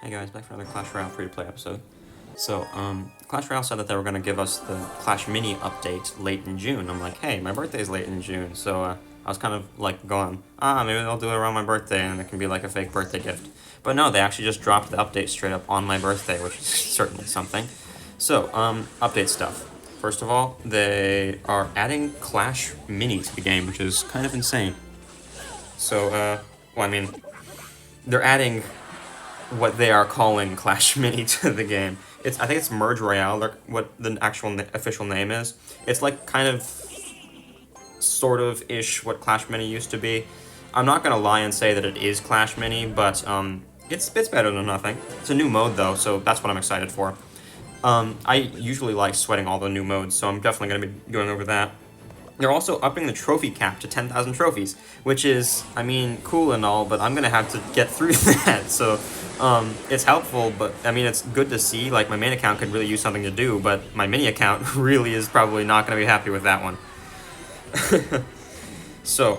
Hey guys, back for another Clash Royale free-to-play episode. So, Clash Royale said that they were going to give us the Clash Mini update late in June. I'm like, hey, my birthday's late in June, so I was kind of like going, maybe they'll do it around my birthday and it can be like a fake birthday gift. But no, they actually just dropped the update straight up on my birthday, which is certainly something. So, update stuff. First of all, they are adding Clash Mini to the game, which is kind of insane. So, well, I mean, they're adding what they are calling Clash Mini to the game. I think it's Merge Royale, what the actual official name is. It's like kind of, sort of ish what Clash Mini used to be. I'm not gonna lie and say that it is Clash Mini, but it's better than nothing. It's a new mode though, so that's what I'm excited for. I usually like sweating all the new modes, so I'm definitely gonna be going over that. They're also upping the trophy cap to 10,000 trophies, which is, I mean, cool and all, but I'm gonna have to get through that, so it's helpful, but I mean, it's good to see. Like, my main account could really use something to do, but my mini account really is probably not gonna be happy with that one. So,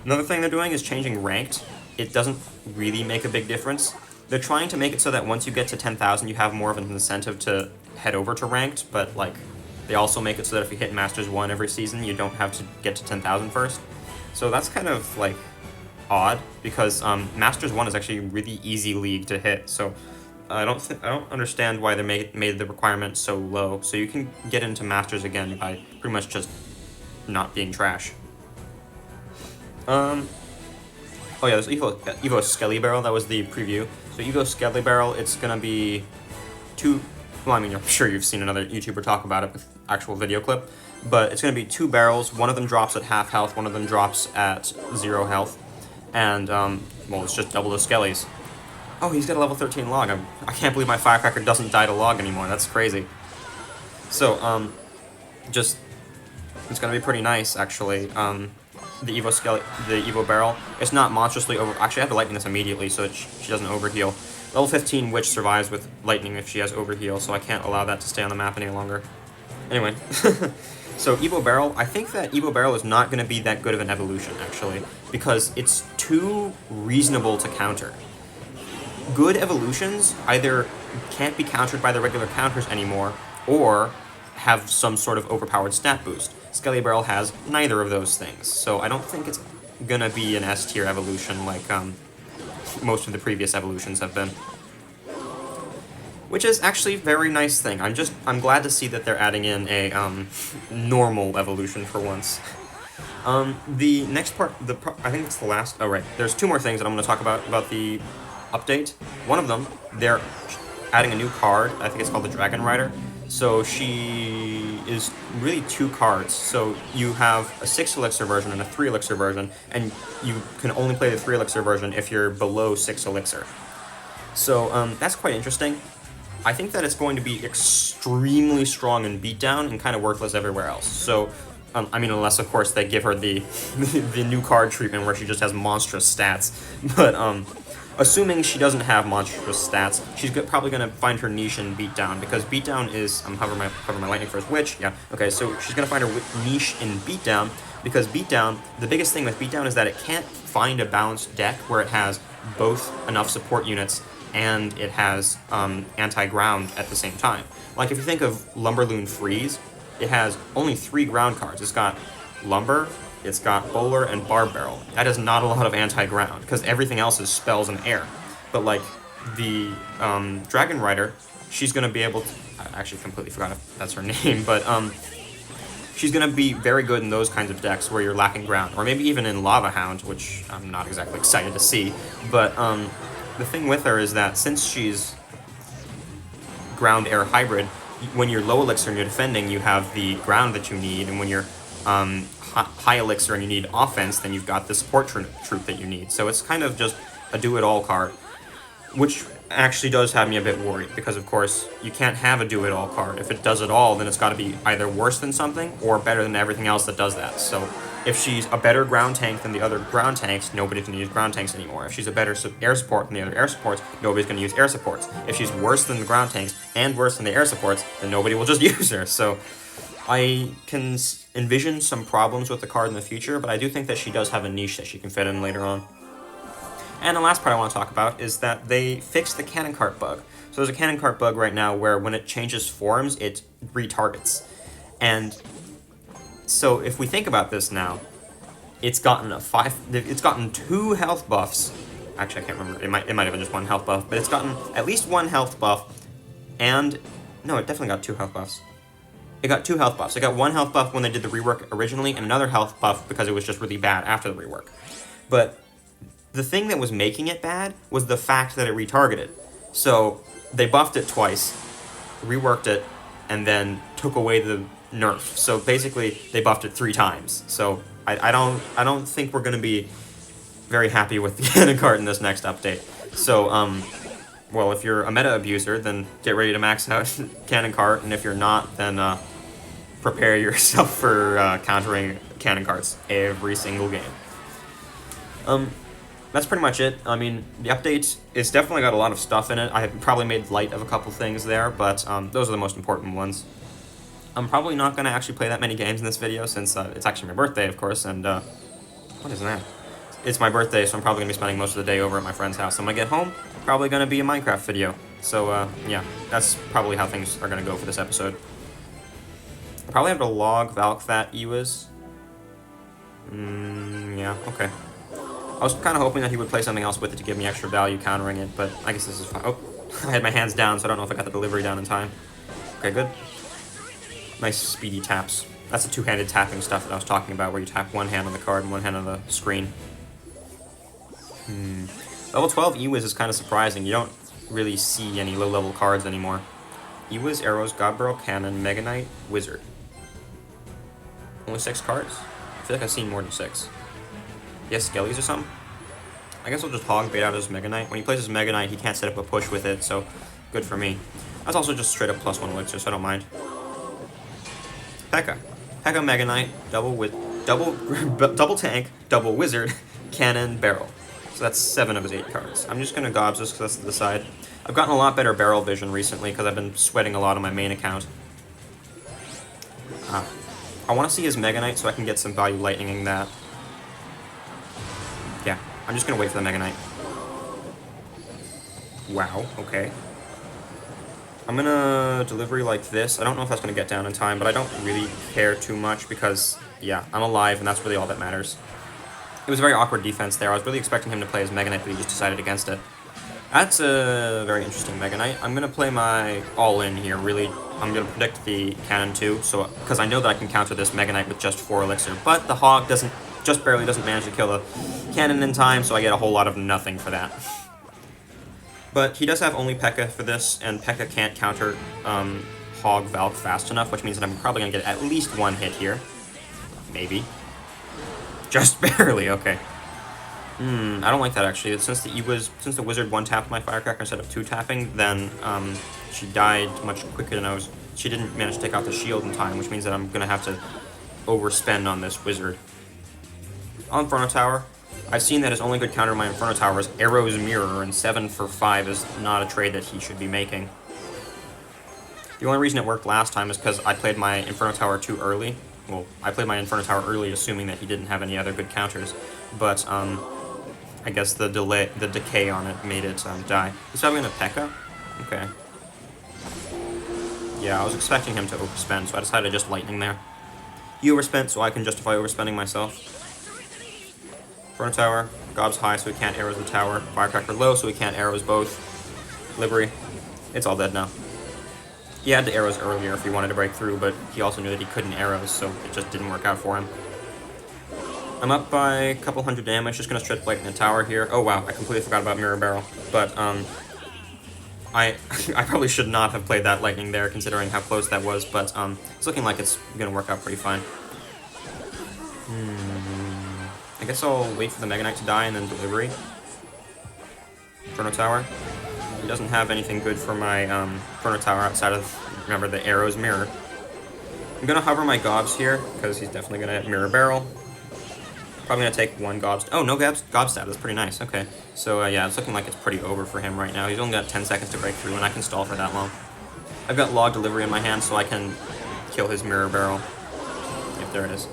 another thing they're doing is changing ranked. It doesn't really make a big difference. They're trying to make it so that once you get to 10,000, you have more of an incentive to head over to ranked, but, like, they also make it so that if you hit Masters 1 every season, you don't have to get to 10,000 first. So that's kind of, like, odd, because Masters 1 is actually a really easy league to hit, so I don't understand why they made the requirement so low. So you can get into Masters again by pretty much just not being trash. Oh yeah, there's Evo Skelly Barrel, that was the preview. So Evo Skelly Barrel, it's gonna be well, I mean, I'm sure you've seen another YouTuber talk about it with actual video clip, but it's going to be 2 barrels. One of them drops at half health, one of them drops at 0 health, and, well, it's just double the Skellies. Oh, he's got a level 13 log. I can't believe my Firecracker doesn't die to log anymore. That's crazy. So, it's going to be pretty nice, actually. The Evo Barrel, it's not monstrously over. Actually, I have to lightning this immediately so that she doesn't overheal. Level 15 Witch survives with lightning if she has overheal, so I can't allow that to stay on the map any longer. Anyway, so Evo Barrel, I think that Evo Barrel is not going to be that good of an evolution, actually, because it's too reasonable to counter. Good evolutions either can't be countered by the regular counters anymore, or have some sort of overpowered stat boost. Skelly Barrel has neither of those things, so I don't think it's gonna be an S-tier evolution like most of the previous evolutions have been. Which is actually a very nice thing. I'm glad to see that they're adding in a normal evolution for once. The next part, I think it's the last, oh right, there's 2 more things that I'm going to talk about the update. One of them, they're adding a new card, I think it's called the Dragon Rider. So she is really 2 cards, so you have a 6 elixir version and a 3 elixir version, and you can only play the 3 elixir version if you're below 6 elixir. So that's quite interesting. I think that it's going to be extremely strong in beatdown and kind of worthless everywhere else. So, I mean, unless of course they give her the the new card treatment where she just has monstrous stats, but assuming she doesn't have monstrous stats, she's probably going to find her niche in beatdown, because beatdown is, I'm hovering my lightning first, Witch, yeah, okay, so she's going to find her niche in beatdown, because beatdown, the biggest thing with beatdown is that it can't find a balanced deck where it has both enough support units and it has anti-ground at the same time. Like, if you think of Lumberloon Freeze, it has only 3 ground cards. It's got Lumber, it's got Bowler, and Barb Barrel. That is not a lot of anti-ground, because everything else is spells and air. But, like, the Dragon Rider, she's going to be able to... I actually completely forgot if that's her name, but she's going to be very good in those kinds of decks where you're lacking ground. Or maybe even in Lava Hound, which I'm not exactly excited to see. But the thing with her is that since she's ground-air hybrid, when you're low elixir and you're defending, you have the ground that you need, and when you're high elixir and you need offense, then you've got the support troop that you need. So it's kind of just a do-it-all card, which actually does have me a bit worried, because of course you can't have a do-it-all card. If it does it all, then it's got to be either worse than something or better than everything else that does that. So if she's a better ground tank than the other ground tanks, nobody's going to use ground tanks anymore. If she's a better air support than the other air supports, nobody's going to use air supports. If she's worse than the ground tanks and worse than the air supports, then nobody will just use her. So I can envision some problems with the card in the future, but I do think that she does have a niche that she can fit in later on. And the last part I want to talk about is that they fixed the cannon cart bug. So there's a cannon cart bug right now where when it changes forms, it retargets. And so if we think about this now, it's gotten it's gotten 2 health buffs. Actually, I can't remember. It might have been just 1 health buff, but it's gotten at least 1 health buff. And no, it definitely got 2 health buffs. It got 2 health buffs. It got 1 health buff when they did the rework originally, and another health buff because it was just really bad after the rework. But the thing that was making it bad was the fact that it retargeted. So they buffed it twice, reworked it, and then took away the nerf. So basically, they buffed it 3 times. So I don't think we're gonna be very happy with the cannon cart in this next update. So well, if you're a meta abuser, then get ready to max out cannon cart, and if you're not, then prepare yourself for countering cannon carts every single game. That's pretty much it. I mean, the update, it's definitely got a lot of stuff in it. I have probably made light of a couple things there, but those are the most important ones. I'm probably not going to actually play that many games in this video since it's actually my birthday, of course, and what is that? It's my birthday, so I'm probably going to be spending most of the day over at my friend's house. And when I get home, probably going to be a Minecraft video. So, yeah, that's probably how things are going to go for this episode. I'll probably have to log Valkvat Ewas. Yeah, okay. I was kind of hoping that he would play something else with it to give me extra value countering it, but I guess this is fine. Oh, I had my hands down, so I don't know if I got the delivery down in time. Okay, good. Nice speedy taps. That's the 2-handed tapping stuff that I was talking about, where you tap 1 hand on the card and 1 hand on the screen. Level 12 Ewas is kind of surprising. You don't really see any low-level cards anymore. Ewas, Arrows, God Barrel, Cannon, Mega Knight, Wizard. Only 6 cards? I feel like I've seen more than 6. Yes, Skellies or something? I guess I'll just hog bait out his Mega Knight. When he plays his Mega Knight, he can't set up a push with it, so good for me. That's also just straight up +1 elixir, so I don't mind. P.E.K.K.A. P.E.K.K.A. Mega Knight, double tank, double wizard, cannon, barrel. So that's 7 of his 8 cards. I'm just gonna gobs this because that's to the side. I've gotten a lot better barrel vision recently because I've been sweating a lot on my main account. I want to see his Mega Knight so I can get some value lightninging that. Yeah, I'm just gonna wait for the Mega Knight. Wow, okay. I'm gonna delivery like this. I don't know if that's gonna get down in time, but I don't really care too much because, yeah, I'm alive and that's really all that matters. It was a very awkward defense there. I was really expecting him to play his Mega Knight, but he just decided against it. That's a very interesting Mega Knight. I'm gonna play my all-in here, really. I'm gonna predict the cannon too, so because I know that I can counter this Mega Knight with just 4 elixir, but the hog just barely doesn't manage to kill the cannon in time, so I get a whole lot of nothing for that. But he does have only P.E.K.K.A. for this, and P.E.K.K.A. can't counter Hog Valk fast enough, which means that I'm probably going to get at least 1 hit here. Maybe. Just barely, okay. I don't like that, actually. Since the wizard 1-tapped my Firecracker instead of 2-tapping, then she died much quicker than she didn't manage to take out the shield in time, which means that I'm going to have to overspend on this wizard. On Inferno Tower, I've seen that his only good counter to my Inferno Tower is Arrow's Mirror, and 7 for 5 is not a trade that he should be making. The only reason it worked last time is because I played my Inferno Tower too early. Well, I played my Inferno Tower early assuming that he didn't have any other good counters, but I guess the decay on it made it die. He's probably going to P.E.K.K.A.? Okay. Yeah, I was expecting him to overspend, so I decided to just lightning there. He overspent, so I can justify overspending myself. Inferno Tower, Gob's high so he can't arrows the tower, Firecracker low so he can't arrows both. Livery, it's all dead now. He had the arrows earlier if he wanted to break through, but he also knew that he couldn't arrows, so it just didn't work out for him. I'm up by a couple hundred damage, just gonna stretch lightning the tower here. Oh wow, I completely forgot about Mirror Barrel, but I probably should not have played that lightning there considering how close that was, but it's looking like it's gonna work out pretty fine. I guess I'll wait for the Mega Knight to die and then delivery. Inferno Tower. He doesn't have anything good for my Inferno Tower outside of, remember, the Arrow's Mirror. I'm gonna hover my Gobs here, because he's definitely gonna hit Mirror Barrel. Probably gonna take 1 Gob. Oh, no Gob stab. That's pretty nice. Okay. So, yeah, it's looking like it's pretty over for him right now. He's only got 10 seconds to break through, and I can stall for that long. I've got Log Delivery in my hand, so I can kill his Mirror Barrel. Yep, there it is.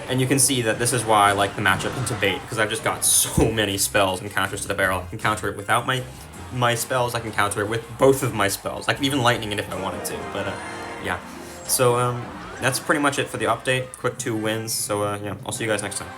And you can see that this is why I like the matchup into bait, because I've just got so many spells and counters to the barrel. I can counter it without my spells, I can counter it with both of my spells. I could even lightning it if I wanted to, but yeah. So that's pretty much it for the update. Quick 2 wins, so yeah, I'll see you guys next time.